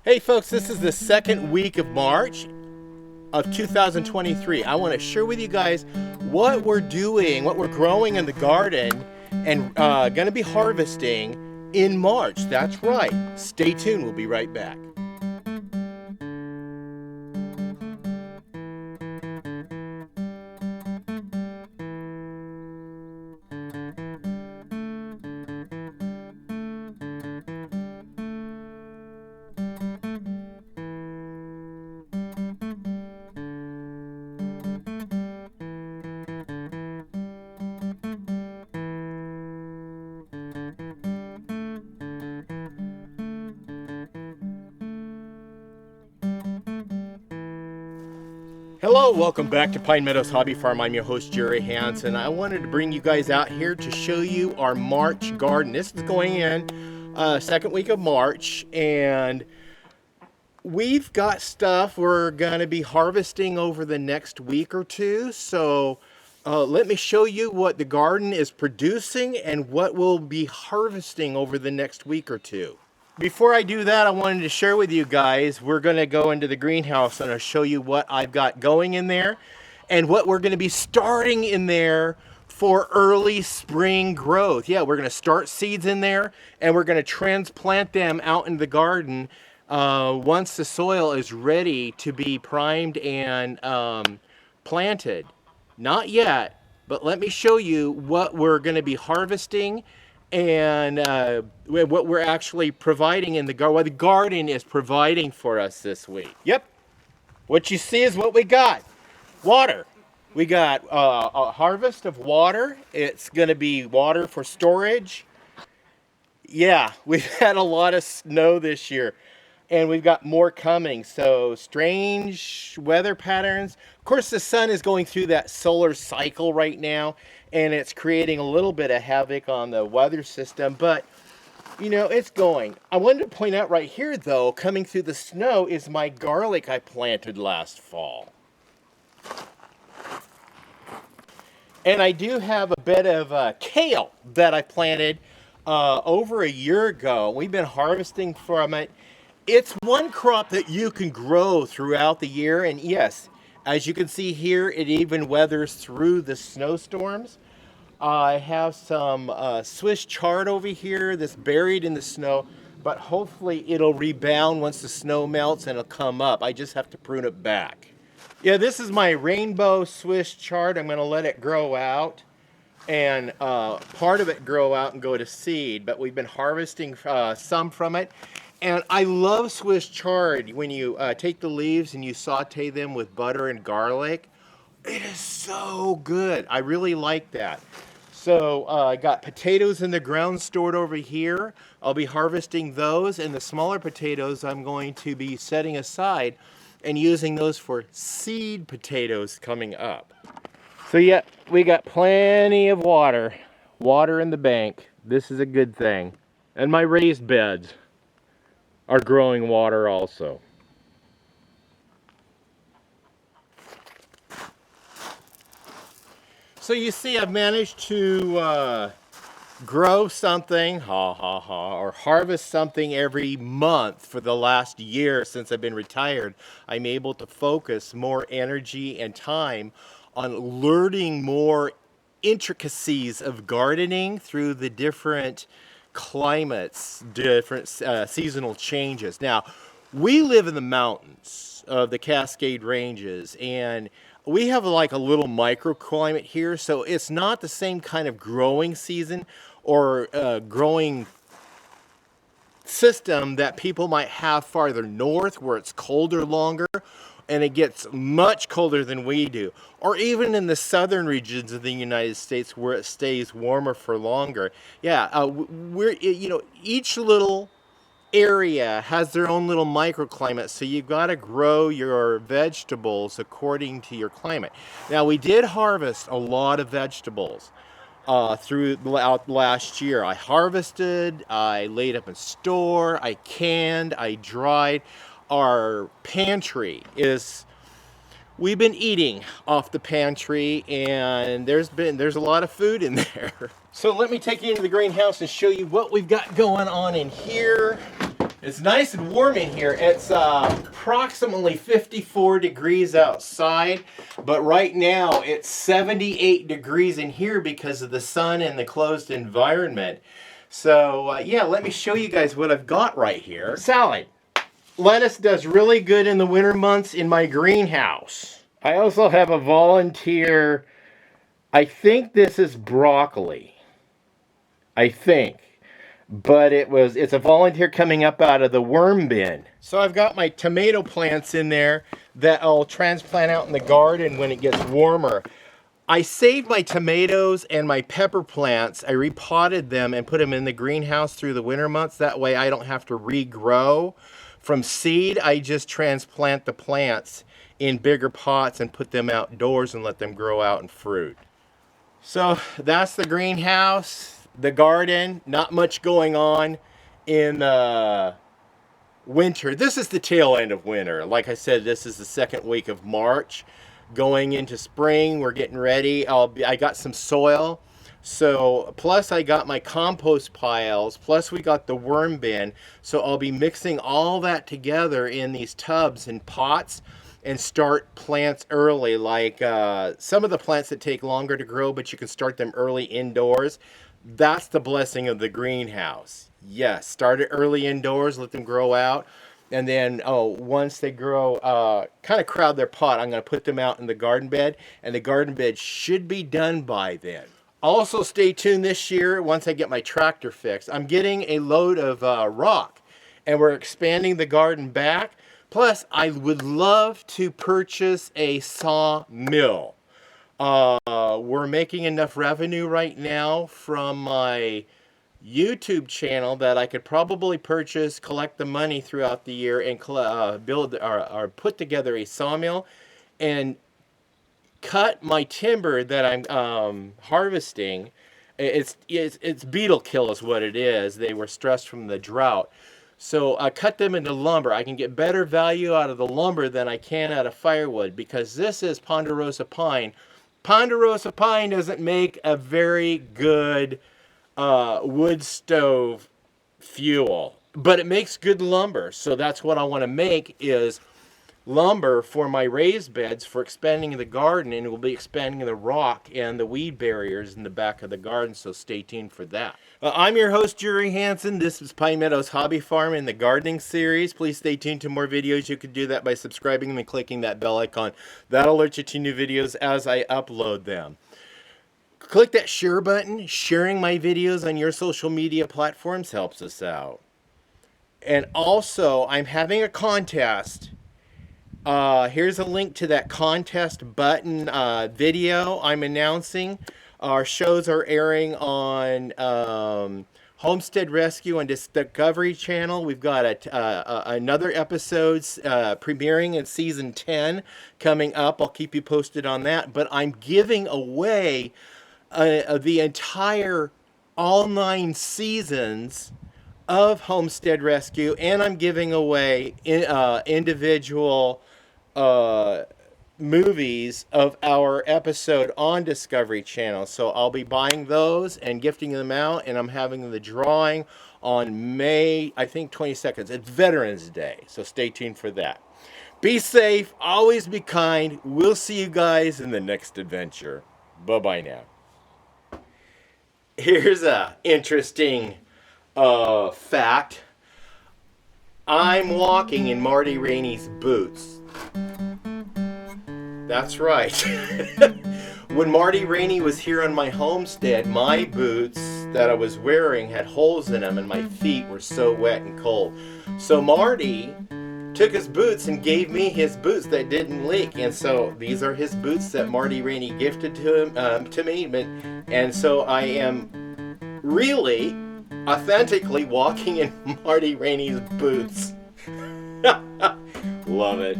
Hey folks, this is the second week of March of 2023. I want to share with you guys what we're doing, what we're growing in the garden and going to be harvesting in March. That's right. Stay tuned. We'll be right back. Hello, welcome back to Pine Meadows Hobby Farm. I'm your host, Jerry Hansen. I wanted to bring you guys out here to show you our March garden. This is going in second week of March, and we've got stuff we're going to be harvesting over the next week or two. So let me show you what the garden is producing and what we'll be harvesting over the next week or two. Before I do that, I wanted to share with you guys, we're going to go into the greenhouse and I'll show you what I've got going in there and what we're going to be starting in there for early spring growth. Yeah, we're going to start seeds in there and we're going to transplant them out in the garden once the soil is ready to be primed and planted. Not yet, but let me show you what we're going to be harvesting and what we're actually providing in the garden, what the garden is providing for us this week. Yep, what you see is what we got. Water. We got a harvest of water. It's going to be water for storage. Yeah, we've had a lot of snow this year, and we've got more coming. So strange weather patterns. Of course, the sun is going through that solar cycle right now, and it's creating a little bit of havoc on the weather system, but you know, it's going. I wanted to point out right here though, coming through the snow is my garlic I planted last fall. And I do have a bit of kale that I planted over a year ago. We've been harvesting from it. It's one crop that you can grow throughout the year, and yes, as you can see here, it even weathers through the snowstorms. I have some Swiss chard over here that's buried in the snow, but hopefully it'll rebound once the snow melts and it'll come up. I just have to prune it back. Yeah, this is my rainbow Swiss chard. I'm going to let it grow out and part of it grow out and go to seed, but we've been harvesting some from it. And I love Swiss chard when you take the leaves and you saute them with butter and garlic. It is so good. I really like that. So I got potatoes in the ground stored over here. I'll be harvesting those, and the smaller potatoes I'm going to be setting aside and using those for seed potatoes coming up. So yeah, we got plenty of water. Water in the bank. This is a good thing. And my raised beds are growing water also. So you see I've managed to grow something, or harvest something every month for the last year since I've been retired. I'm able to focus more energy and time on learning more intricacies of gardening through the different climates, different seasonal changes. Now, we live in the mountains of the Cascade Ranges, and we have like a little microclimate here, so it's not the same kind of growing season or growing system that people might have farther north where it's colder longer and it gets much colder than we do, or even in the southern regions of the United States where it stays warmer for longer. Yeah, each little area has their own little microclimate, so you've got to grow your vegetables according to your climate. Now, we did harvest a lot of vegetables throughout last year. I harvested, I laid up in store, I canned, I dried. Our pantry we've been eating off the pantry, and there's a lot of food in there. So let me take you into the greenhouse and show you what we've got going on in here. It's nice and warm in here. It's approximately 54 degrees outside, but right now it's 78 degrees in here because of the sun and the closed environment. So yeah, let me show you guys what I've got right here. Salad. Lettuce does really good in the winter months in my greenhouse. I also have a volunteer, I think this is broccoli. I think. But it's a volunteer coming up out of the worm bin. So I've got my tomato plants in there that I'll transplant out in the garden when it gets warmer. I saved my tomatoes and my pepper plants. I repotted them and put them in the greenhouse through the winter months. That way I don't have to regrow from seed. I just transplant the plants in bigger pots and put them outdoors and let them grow out and fruit. So that's the greenhouse. The garden, not much going on in winter. This is the tail end of winter. Like I said, this is the second week of March. Going into spring, we're getting ready. I got some soil. So, plus I got my compost piles, plus we got the worm bin. So I'll be mixing all that together in these tubs and pots and start plants early. Like some of the plants that take longer to grow, but you can start them early indoors. That's the blessing of the greenhouse. Yes, start it early indoors, let them grow out. And then, once they grow, kind of crowd their pot, I'm going to put them out in the garden bed. And the garden bed should be done by then. Also, stay tuned this year, once I get my tractor fixed. I'm getting a load of rock. And we're expanding the garden back. Plus, I would love to purchase a sawmill. We're making enough revenue right now from my YouTube channel that I could probably collect the money throughout the year and build or put together a sawmill and cut my timber that I'm harvesting. It's beetle kill is what it is. They were stressed from the drought. So I cut them into lumber. I can get better value out of the lumber than I can out of firewood because this is ponderosa pine. Ponderosa pine doesn't make a very good wood stove fuel, but it makes good lumber. So that's what I want to make is lumber for my raised beds for expanding the garden, and we'll be expanding the rock and the weed barriers in the back of the garden, so stay tuned for that. I'm your host, Jerry Hansen. This is Pine Meadows Hobby Farm in the gardening series. Please stay tuned to more videos. You can do that by subscribing and clicking that bell icon. That'll alert you to new videos as I upload them. Click that share button. Sharing my videos on your social media platforms helps us out. And also, I'm having a contest. Here's a link to that contest button video I'm announcing. Our shows are airing on Homestead Rescue on Discovery Channel. We've got another episode premiering in season 10 coming up. I'll keep you posted on that. But I'm giving away the entire all 9 seasons of Homestead Rescue, and I'm giving away individual movies of our episode on Discovery Channel. So I'll be buying those and gifting them out, and I'm having the drawing on May, I think 22nd. It's Veterans Day, so stay tuned for that. Be safe, always be kind. We'll see you guys in the next adventure. Bye-bye now. Here's a interesting fact. I'm walking in Marty Rainey's boots. That's right. When Marty Rainey was here on my homestead, my boots that I was wearing had holes in them and my feet were so wet and cold. So Marty took his boots and gave me his boots that didn't leak. And so these are his boots that Marty Rainey gifted to me. And so I am really authentically walking in Marty Rainey's boots. Love it.